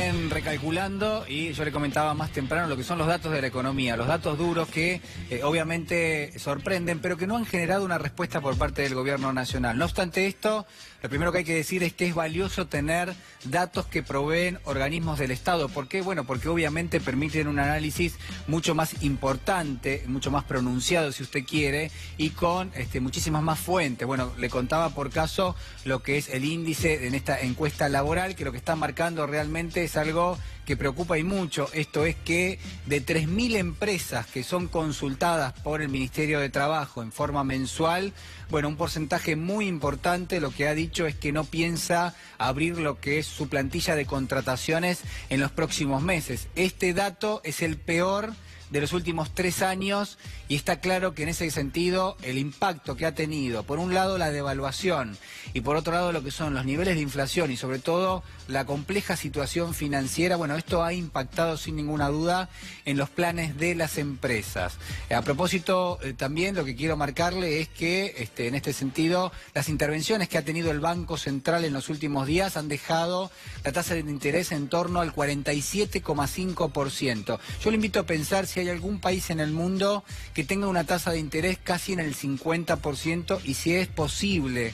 siguen recalculando y yo le comentaba más temprano lo que son los datos de la economía, los datos duros que obviamente sorprenden, pero que no han generado una respuesta por parte del gobierno nacional. No obstante esto, lo primero que hay que decir es que es valioso tener datos que proveen organismos del Estado. ¿Por qué? Bueno, porque obviamente permiten un análisis mucho más importante, mucho más pronunciado si usted quiere, y con muchísimas más fuentes. Bueno, le contaba por caso lo que es el índice en esta encuesta laboral, que lo que está marcando realmente es algo que preocupa y mucho. Esto es que de 3.000 empresas que son consultadas por el Ministerio de Trabajo en forma mensual, bueno, un porcentaje muy importante lo que ha dicho es que no piensa abrir lo que es su plantilla de contrataciones en los próximos meses. Este dato es el peor de los últimos 3 años y está claro que en ese sentido el impacto que ha tenido, por un lado la devaluación y por otro lado lo que son los niveles de inflación y sobre todo la compleja situación financiera, bueno, esto ha impactado sin ninguna duda en los planes de las empresas. A propósito, también lo que quiero marcarle es que en este sentido las intervenciones que ha tenido el Banco Central en los últimos días han dejado la tasa de interés en torno al 47,5%. Yo le invito a pensar si hay algún país en el mundo que tenga una tasa de interés casi en el 50% y si es posible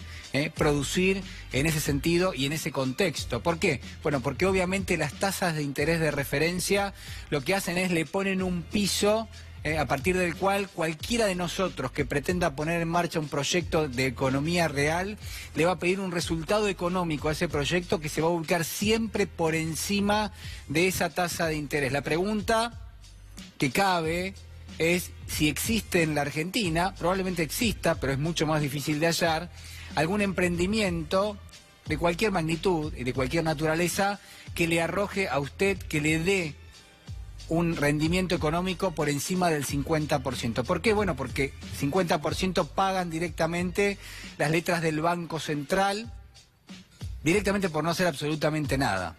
producir en ese sentido y en ese contexto. ¿Por qué? Bueno, porque obviamente las tasas de interés de referencia lo que hacen es le ponen un piso a partir del cual cualquiera de nosotros que pretenda poner en marcha un proyecto de economía real le va a pedir un resultado económico a ese proyecto que se va a ubicar siempre por encima de esa tasa de interés. La pregunta que cabe es si existe en la Argentina, probablemente exista, pero es mucho más difícil de hallar, algún emprendimiento de cualquier magnitud y de cualquier naturaleza que le arroje a usted, que le dé un rendimiento económico por encima del 50%. ¿Por qué? Bueno, porque 50% pagan directamente las letras del Banco Central, directamente por no hacer absolutamente nada.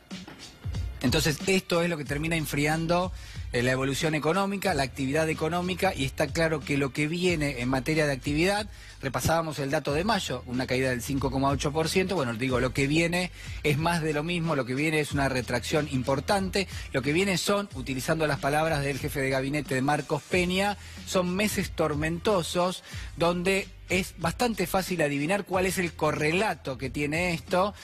Entonces, esto es lo que termina enfriando la evolución económica, la actividad económica, y está claro que lo que viene en materia de actividad, repasábamos el dato de mayo, una caída del 5,8%, bueno, digo, lo que viene es más de lo mismo, lo que viene es una retracción importante, lo que viene son, utilizando las palabras del jefe de gabinete de Marcos Peña, son meses tormentosos donde es bastante fácil adivinar cuál es el correlato que tiene esto.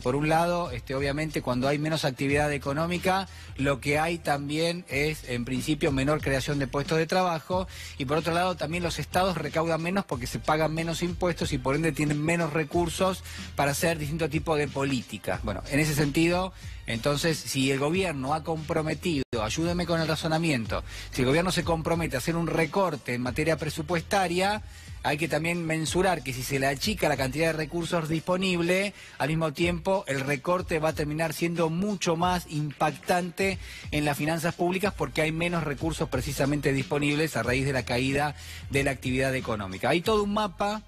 Por un lado, obviamente cuando hay menos actividad económica, lo que hay también es, en principio, menor creación de puestos de trabajo, y por otro lado también los estados recaudan menos porque se pagan menos impuestos y por ende tienen menos recursos para hacer distintos tipos de políticas. Bueno, en ese sentido, entonces, si el gobierno ha comprometido, ayúdeme con el razonamiento, si el gobierno se compromete a hacer un recorte en materia presupuestaria, hay que también mensurar que si se le achica la cantidad de recursos disponible, al mismo tiempo el recorte va a terminar siendo mucho más impactante en las finanzas públicas porque hay menos recursos precisamente disponibles a raíz de la caída de la actividad económica. Hay todo un mapa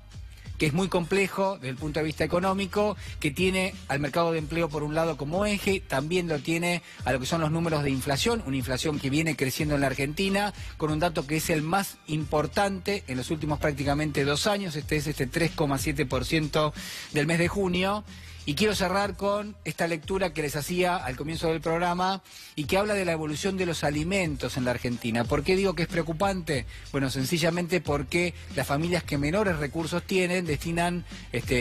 que es muy complejo desde el punto de vista económico, que tiene al mercado de empleo por un lado como eje, también lo tiene a lo que son los números de inflación, una inflación que viene creciendo en la Argentina, con un dato que es el más importante en los últimos prácticamente 2 años, es 3,7% del mes de junio. Y quiero cerrar con esta lectura que les hacía al comienzo del programa y que habla de la evolución de los alimentos en la Argentina. ¿Por qué digo que es preocupante? Bueno, sencillamente porque las familias que menores recursos tienen destinan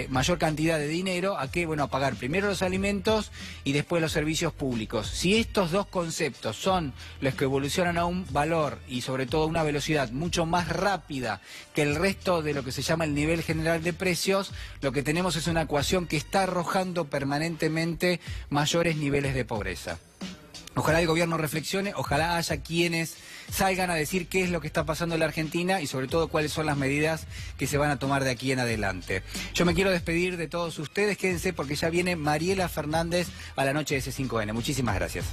mayor cantidad de dinero a qué, bueno, a pagar primero los alimentos y después los servicios públicos. Si estos dos conceptos son los que evolucionan a un valor y sobre todo a una velocidad mucho más rápida que el resto de lo que se llama el nivel general de precios, lo que tenemos es una ecuación que está arrojando permanentemente mayores niveles de pobreza. Ojalá el gobierno reflexione, ojalá haya quienes salgan a decir qué es lo que está pasando en la Argentina y sobre todo cuáles son las medidas que se van a tomar de aquí en adelante. Yo me quiero despedir de todos ustedes, quédense porque ya viene Mariela Fernández a la noche de C5N. Muchísimas gracias.